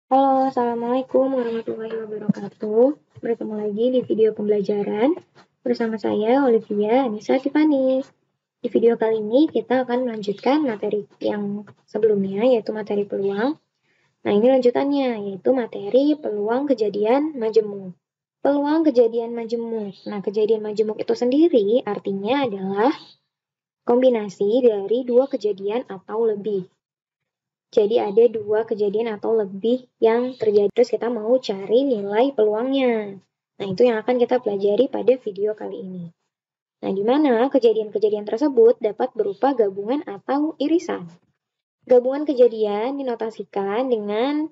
Halo, Assalamualaikum warahmatullahi wabarakatuh. Bertemu lagi di video pembelajaran bersama saya, Olivia Anissa Tiffany. Di video kali ini kita akan melanjutkan materi yang sebelumnya, yaitu materi peluang. Nah, ini lanjutannya, yaitu materi peluang kejadian majemuk. Peluang kejadian majemuk. Nah, kejadian majemuk itu sendiri artinya adalah kombinasi dari dua kejadian atau lebih. Jadi ada dua kejadian atau lebih yang terjadi, terus kita mau cari nilai peluangnya. Nah, itu yang akan kita pelajari pada video kali ini. Nah, di mana kejadian-kejadian tersebut dapat berupa gabungan atau irisan. Gabungan kejadian dinotasikan dengan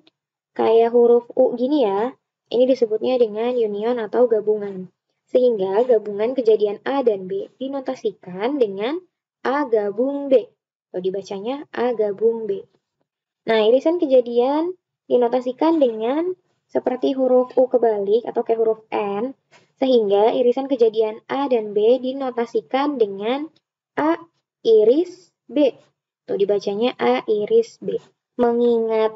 kayak huruf U gini ya. Ini disebutnya dengan union atau gabungan. Sehingga gabungan kejadian A dan B dinotasikan dengan A gabung B. Atau dibacanya A gabung B. Nah, irisan kejadian dinotasikan dengan seperti huruf U kebalik atau kayak huruf N, sehingga irisan kejadian A dan B dinotasikan dengan A iris B. Tuh dibacanya A iris B. Mengingat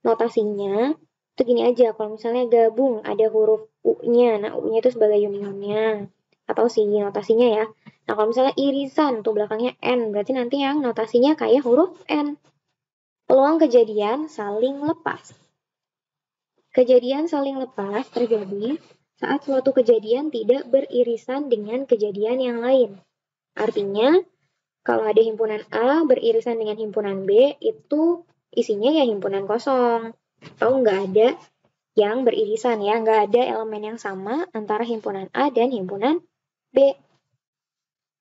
notasinya, itu gini aja, kalau misalnya gabung ada huruf U-nya, nah U-nya itu sebagai unionnya, atau si notasinya ya. Nah, kalau misalnya irisan, tuh belakangnya N, berarti nanti yang notasinya kayak huruf N. Peluang kejadian saling lepas. Kejadian saling lepas terjadi saat suatu kejadian tidak beririsan dengan kejadian yang lain. Artinya, kalau ada himpunan A beririsan dengan himpunan B, itu isinya ya himpunan kosong. Atau nggak ada yang beririsan ya, nggak ada elemen yang sama antara himpunan A dan himpunan B.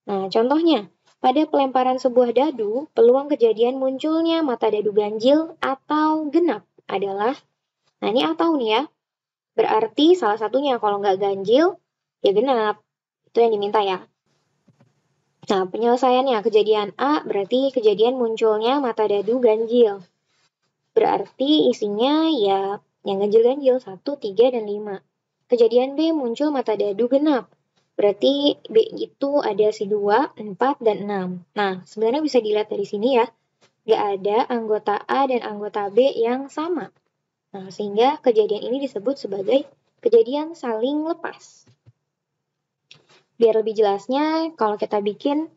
Nah, contohnya, pada pelemparan sebuah dadu, peluang kejadian munculnya mata dadu ganjil atau genap adalah, nah ini atau nih ya, berarti salah satunya kalau nggak ganjil, ya genap. Itu yang diminta ya. Nah, penyelesaiannya, kejadian A berarti kejadian munculnya mata dadu ganjil. Berarti isinya ya yang ganjil-ganjil, 1, 3, dan 5. Kejadian B muncul mata dadu genap. Berarti B itu ada si 2, 4, dan 6. Nah, sebenarnya bisa dilihat dari sini ya. Nggak ada anggota A dan anggota B yang sama. Nah, sehingga kejadian ini disebut sebagai kejadian saling lepas. Biar lebih jelasnya, kalau kita bikin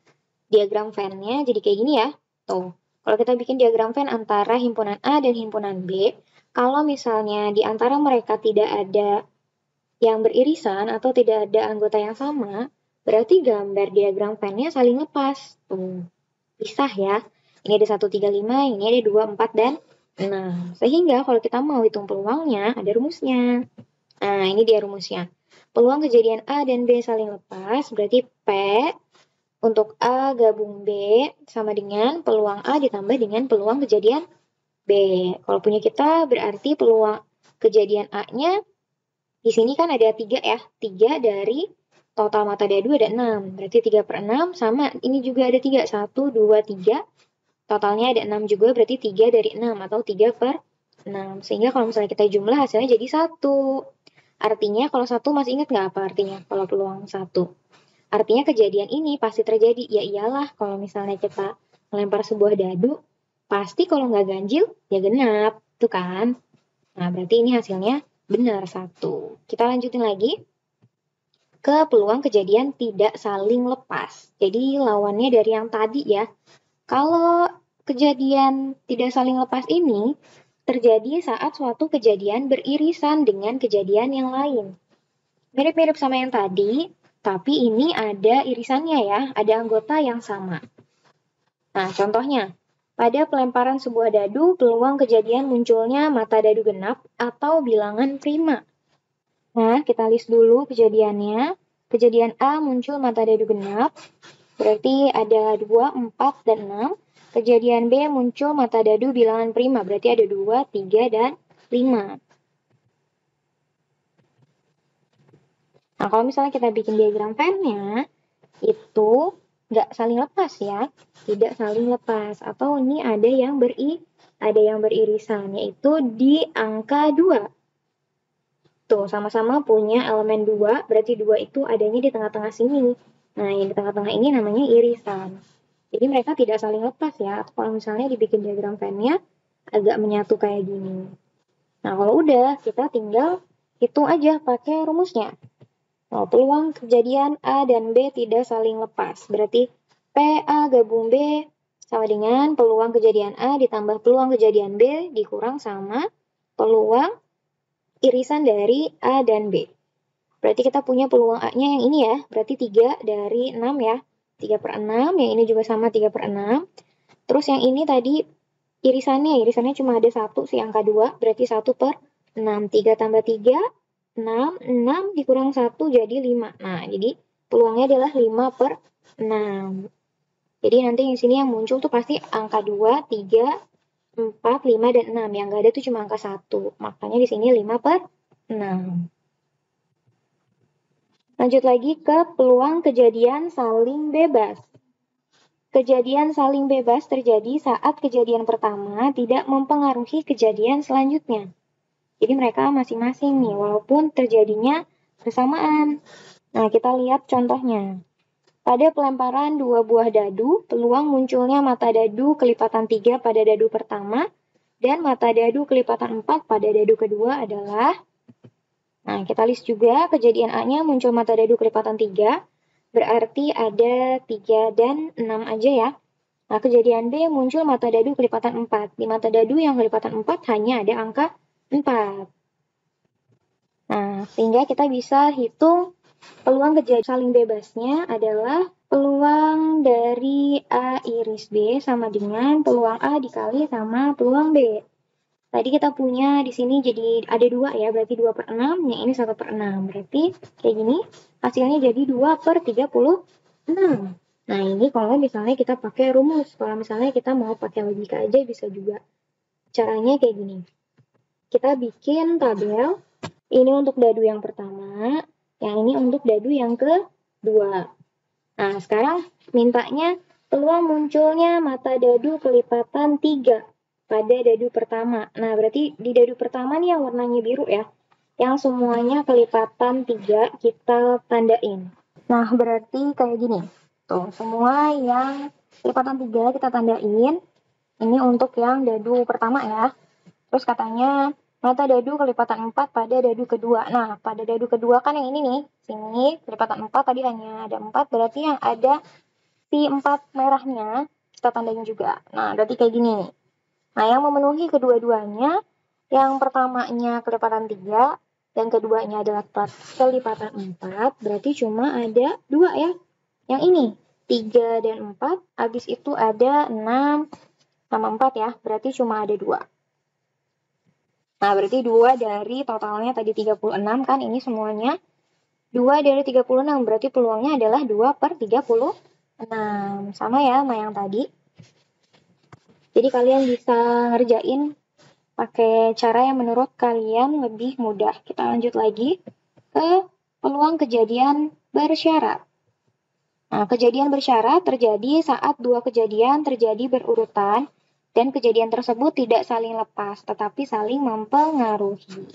diagram Venn-nya jadi kayak gini ya. Tuh, kalau kita bikin diagram Venn antara himpunan A dan himpunan B, kalau misalnya di antara mereka tidak ada yang beririsan atau tidak ada anggota yang sama, berarti gambar diagram Venn-nya saling lepas. Tuh, pisah ya. Ini ada 1, 3, 5, ini ada 2, 4, dan 6. Sehingga kalau kita mau hitung peluangnya, ada rumusnya. Nah, ini dia rumusnya. Peluang kejadian A dan B saling lepas, berarti P untuk A gabung B sama dengan peluang A ditambah dengan peluang kejadian B. Kalau punya kita berarti peluang kejadian A-nya di sini kan ada 3 ya. 3 dari total mata dadu ada 6. Berarti 3 per 6 sama ini juga ada 3. 1, 2, 3. Totalnya ada 6 juga berarti 3 dari 6 atau 3 per 6. Sehingga kalau misalnya kita jumlah hasilnya jadi 1. Artinya kalau 1 masih ingat nggak apa artinya kalau peluang 1? Artinya kejadian ini pasti terjadi. Ya iyalah kalau misalnya kita melempar sebuah dadu, pasti kalau nggak ganjil ya genap. Tuh kan? Nah berarti ini hasilnya benar 1. Kita lanjutin lagi ke peluang kejadian tidak saling lepas. Jadi lawannya dari yang tadi ya. Kalau kejadian tidak saling lepas ini terjadi saat suatu kejadian beririsan dengan kejadian yang lain. Mirip-mirip sama yang tadi, tapi ini ada irisannya ya, ada anggota yang sama. Nah, contohnya, pada pelemparan sebuah dadu, peluang kejadian munculnya mata dadu genap atau bilangan prima. Nah, kita list dulu kejadiannya. Kejadian A muncul mata dadu genap, berarti ada 2, 4, dan 6. Kejadian B muncul mata dadu bilangan prima, berarti ada 2, 3, dan 5. Nah, kalau misalnya kita bikin diagram Venn-nya, itu nggak saling lepas ya, tidak saling lepas. Atau ini ada yang beririsan, yaitu di angka 2. Tuh, sama-sama punya elemen 2, berarti 2 itu adanya di tengah-tengah sini. Nah, yang di tengah-tengah ini namanya irisan. Jadi mereka tidak saling lepas ya. Atau kalau misalnya dibikin diagram Venn-nya agak menyatu kayak gini. Nah, kalau udah, kita tinggal hitung aja pakai rumusnya. Nah, peluang kejadian A dan B tidak saling lepas. Berarti PA gabung B sama dengan peluang kejadian A ditambah peluang kejadian B dikurang sama peluang irisan dari A dan B. Berarti kita punya peluang A-nya yang ini ya, berarti 3 dari 6 ya. 3/6, yang ini juga sama 3/6. Terus yang ini tadi irisannya cuma ada 1 sih, angka 2, berarti 1/6. 3 tambah 3, 6, 6 dikurang 1 jadi 5. Nah, jadi peluangnya adalah 5/6. Jadi nanti di sini yang muncul tuh pasti angka 2, 3, 4, 5, dan 6. Yang nggak ada tuh cuma angka 1. Makanya di sini 5/6. Lanjut lagi ke peluang kejadian saling bebas. Kejadian saling bebas terjadi saat kejadian pertama tidak mempengaruhi kejadian selanjutnya. Jadi mereka masing-masing nih, walaupun terjadinya bersamaan. Nah, kita lihat contohnya. Pada pelemparan 2 buah dadu, peluang munculnya mata dadu kelipatan 3 pada dadu pertama dan mata dadu kelipatan 4 pada dadu kedua adalah. Nah, kita list juga kejadian A-nya muncul mata dadu kelipatan 3, berarti ada 3 dan 6 aja ya. Nah, kejadian B muncul mata dadu kelipatan 4. Di mata dadu yang kelipatan 4 hanya ada angka 4. Nah, sehingga kita bisa hitung peluang kejadian saling bebasnya adalah peluang dari A iris B sama dengan peluang A dikali sama peluang B. Tadi kita punya di sini jadi ada 2 ya, berarti 2/6, yang ini 1/6. Berarti kayak gini, hasilnya jadi 2/36. Nah, ini kalau misalnya kita pakai rumus. Kalau misalnya kita mau pakai logika aja bisa juga. Caranya kayak gini. Kita bikin tabel, ini untuk dadu yang pertama, yang ini untuk dadu yang kedua. Nah, sekarang mintanya peluang munculnya mata dadu kelipatan 3 pada dadu pertama. Nah, berarti di dadu pertama nih yang warnanya biru ya. Yang semuanya kelipatan 3 kita tandain. Nah, berarti kayak gini. Tuh, semua yang kelipatan 3 kita tandain. Ini untuk yang dadu pertama ya. Terus katanya mata dadu kelipatan 4 pada dadu kedua. Nah, pada dadu kedua kan yang ini nih. Sini kelipatan 4 tadi hanya ada 4. Berarti yang ada si 4 merahnya kita tandain juga. Nah, berarti kayak gini nih. Nah, yang memenuhi kedua-duanya, yang pertamanya kelipatan 3, dan keduanya adalah kelipatan 4, berarti cuma ada 2 ya. Yang ini, 3 dan 4, habis itu ada 6 sama 4 ya, berarti cuma ada 2. Nah, berarti 2 dari totalnya tadi 36 kan, ini semuanya 2 dari 36, berarti peluangnya adalah 2/36. Sama ya sama yang tadi. Jadi kalian bisa ngerjain pakai cara yang menurut kalian lebih mudah. Kita lanjut lagi ke peluang kejadian bersyarat. Nah, kejadian bersyarat terjadi saat 2 kejadian terjadi berurutan dan kejadian tersebut tidak saling lepas, tetapi saling mempengaruhi.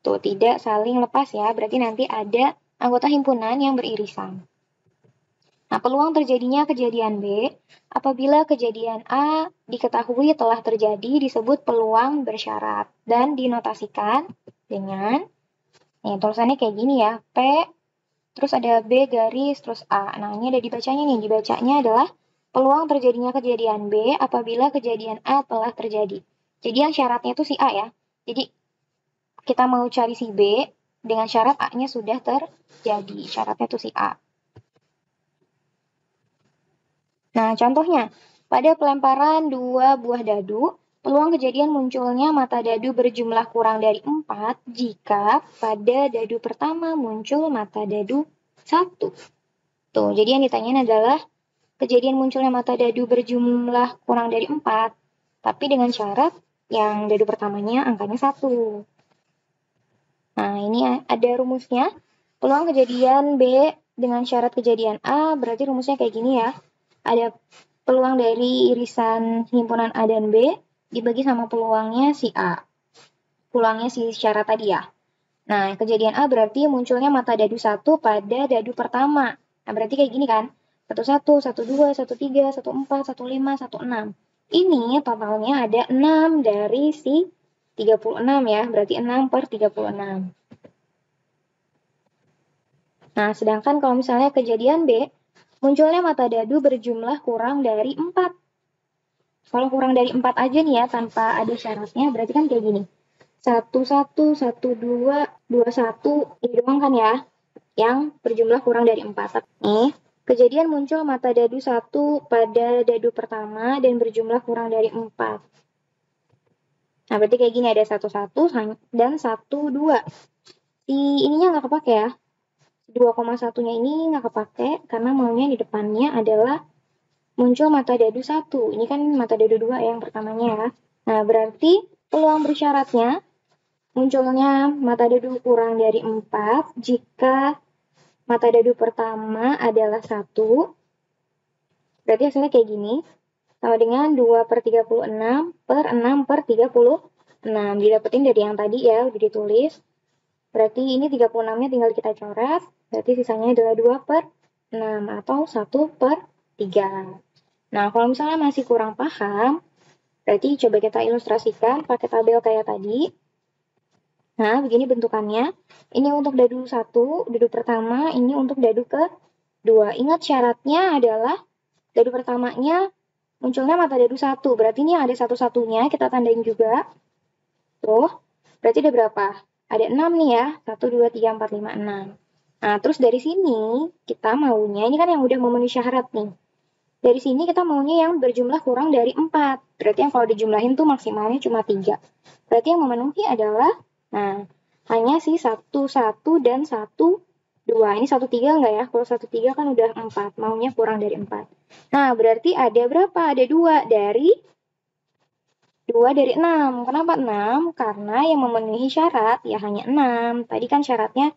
Tuh, tidak saling lepas ya, berarti nanti ada anggota himpunan yang beririsan. Nah, peluang terjadinya kejadian B, apabila kejadian A diketahui telah terjadi disebut peluang bersyarat dan dinotasikan dengan, tulisannya kayak gini ya, P, terus ada B garis, terus A. Nah, ini ada dibacanya nih, dibacanya adalah peluang terjadinya kejadian B apabila kejadian A telah terjadi. Jadi yang syaratnya itu si A ya, jadi kita mau cari si B dengan syarat A-nya sudah terjadi, syaratnya itu si A. Nah, contohnya, pada pelemparan 2 buah dadu, peluang kejadian munculnya mata dadu berjumlah kurang dari 4 jika pada dadu pertama muncul mata dadu 1. Tuh, jadi yang ditanyain adalah kejadian munculnya mata dadu berjumlah kurang dari 4, tapi dengan syarat yang dadu pertamanya angkanya 1. Nah, ini ada rumusnya. Peluang kejadian B dengan syarat kejadian A, berarti rumusnya kayak gini ya. Ada peluang dari irisan himpunan A dan B dibagi sama peluangnya si A. Peluangnya si syarat tadi ya. Nah, kejadian A berarti munculnya mata dadu 1 pada dadu pertama. Nah, berarti kayak gini kan. 11, 12, 13, 14, 15, 16. Ini totalnya ada 6 dari si 36 ya, berarti 6 per 36. Nah, sedangkan kalau misalnya kejadian B, munculnya mata dadu berjumlah kurang dari 4. Kalau kurang dari 4 aja nih ya, tanpa ada syaratnya, berarti kan kayak gini. 1, 1, 1, 2, 2, 1, ini doang kan ya, yang berjumlah kurang dari 4. Nih, kejadian muncul mata dadu 1 pada dadu pertama dan berjumlah kurang dari 4. Nah, berarti kayak gini, ada 1, 1 dan 1, 2. Si ininya nggak kepake ya. 2,1-nya ini nggak kepake karena maunya di depannya adalah muncul mata dadu 1. Ini kan mata dadu 2 yang pertamanya ya. Nah, berarti peluang bersyaratnya munculnya mata dadu kurang dari 4 jika mata dadu pertama adalah 1. Berarti hasilnya kayak gini. Sama dengan 2 per 36 per 6 per 36. Didapetin dari yang tadi ya, udah ditulis. Berarti ini 36-nya tinggal kita coret. Berarti sisanya adalah 2 per 6 atau 1 per 3. Nah, kalau misalnya masih kurang paham, berarti coba kita ilustrasikan pakai tabel kayak tadi. Nah, begini bentukannya. Ini untuk dadu 1, dadu pertama, ini untuk dadu kedua. Ingat syaratnya adalah dadu pertamanya munculnya mata dadu 1. Berarti ini ada satu-satunya, kita tandain juga. Tuh, berarti ada berapa? Ada 6 nih ya. 1, 2, 3, 4, 5, 6. Nah, terus dari sini kita maunya, ini kan yang udah memenuhi syarat nih. Dari sini kita maunya yang berjumlah kurang dari 4. Berarti yang kalau dijumlahin tuh maksimalnya cuma 3. Berarti yang memenuhi adalah, nah, hanya si 1, 1 dan 1, 2. Ini 1, 3 enggak ya? Kalau 1, 3 kan udah 4. Maunya kurang dari 4. Nah, berarti ada berapa? Ada 2 dari 6. Kenapa 6? Karena yang memenuhi syarat ya hanya 6. Tadi kan syaratnya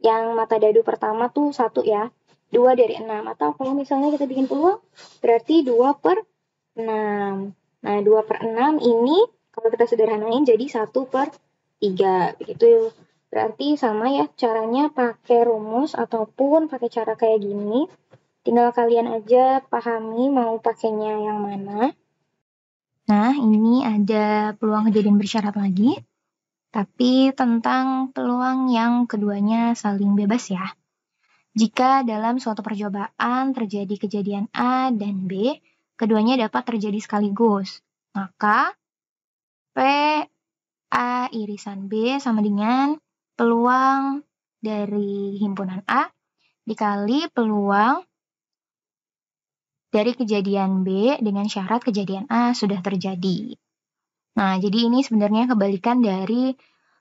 yang mata dadu pertama tuh 1 ya. 2 dari 6. Atau kalau misalnya kita bikin peluang, berarti 2 per 6. Nah, 2 per 6 ini kalau kita sederhanain jadi 1 per 3. Begitu. Berarti sama ya caranya pakai rumus ataupun pakai cara kayak gini. Tinggal kalian aja pahami mau pakainya yang mana. Nah, ini ada peluang kejadian bersyarat lagi. Tapi tentang peluang yang keduanya saling bebas ya. Jika dalam suatu percobaan terjadi kejadian A dan B, keduanya dapat terjadi sekaligus. Maka P A irisan B sama dengan peluang dari himpunan A dikali peluang dari kejadian B dengan syarat kejadian A sudah terjadi. Nah, jadi ini sebenarnya kebalikan dari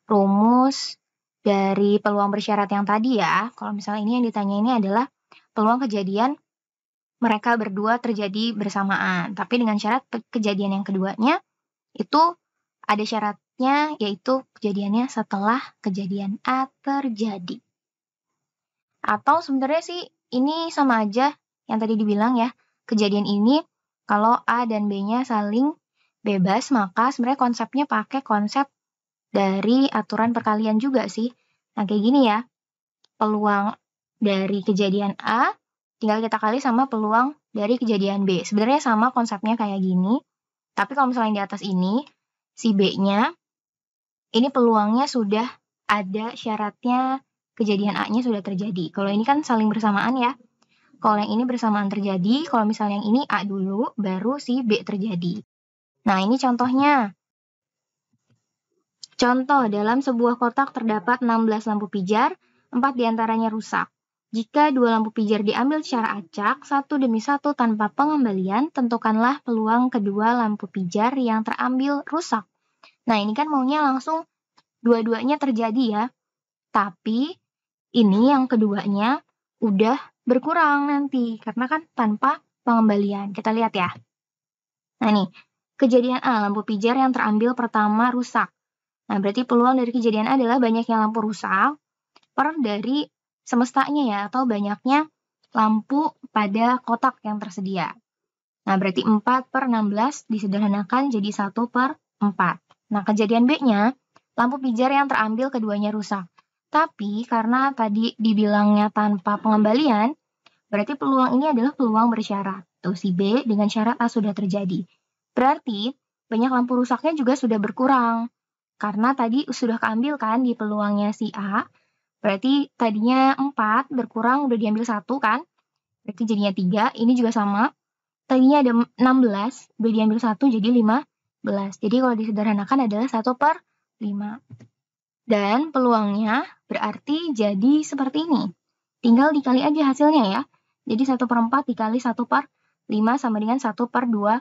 rumus dari peluang bersyarat yang tadi ya. Kalau misalnya ini yang ditanya ini adalah peluang kejadian mereka berdua terjadi bersamaan. Tapi dengan syarat kejadian yang keduanya itu ada syaratnya yaitu kejadiannya setelah kejadian A terjadi. Atau sebenarnya sih ini sama aja yang tadi dibilang ya. Kejadian ini kalau A dan B-nya saling bebas, maka sebenarnya konsepnya pakai konsep dari aturan perkalian juga sih. Nah, kayak gini ya. Peluang dari kejadian A tinggal kita kali sama peluang dari kejadian B. Sebenarnya sama konsepnya kayak gini. Tapi kalau misalnya di atas ini, si B-nya, ini peluangnya sudah ada syaratnya kejadian A-nya sudah terjadi. Kalau ini kan saling bersamaan ya. Kalau yang ini bersamaan terjadi, kalau misalnya yang ini A dulu, baru si B terjadi. Nah, ini contohnya. Contoh, dalam sebuah kotak terdapat 16 lampu pijar, 4 diantaranya rusak. Jika 2 lampu pijar diambil secara acak, satu demi satu tanpa pengembalian, tentukanlah peluang kedua lampu pijar yang terambil rusak. Nah, ini kan maunya langsung dua-duanya terjadi ya. Tapi, ini yang keduanya udah berkurang nanti, karena kan tanpa pengembalian. Kita lihat ya. Nah nih, kejadian A, lampu pijar yang terambil pertama rusak. Nah, berarti peluang dari kejadian A adalah banyaknya lampu rusak per dari semestanya ya, atau banyaknya lampu pada kotak yang tersedia. Nah, berarti 4 per 16 disederhanakan jadi 1 per 4. Nah, kejadian B-nya, lampu pijar yang terambil keduanya rusak. Tapi, karena tadi dibilangnya tanpa pengembalian, berarti peluang ini adalah peluang bersyarat. Tuh, si B dengan syarat A sudah terjadi. Berarti, banyak lampu rusaknya juga sudah berkurang. Karena tadi sudah keambil kan di peluangnya si A. Berarti tadinya 4 berkurang udah diambil 1 kan. Berarti jadinya 3. Ini juga sama. Tadinya ada 16, udah diambil 1 jadi 15. Jadi kalau disederhanakan adalah 1/5. Dan peluangnya berarti jadi seperti ini. Tinggal dikali aja hasilnya ya. Jadi 1/4 dikali 1/5 sama dengan 1/20.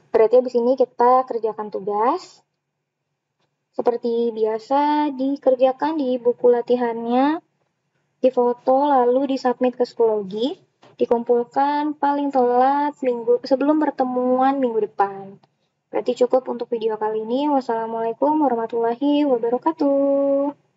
Berarti habis ini kita kerjakan tugas. Seperti biasa dikerjakan di buku latihannya, difoto lalu disubmit ke psikologi, dikumpulkan paling telat sebelum pertemuan minggu depan. Berarti cukup untuk video kali ini. Wassalamualaikum warahmatullahi wabarakatuh.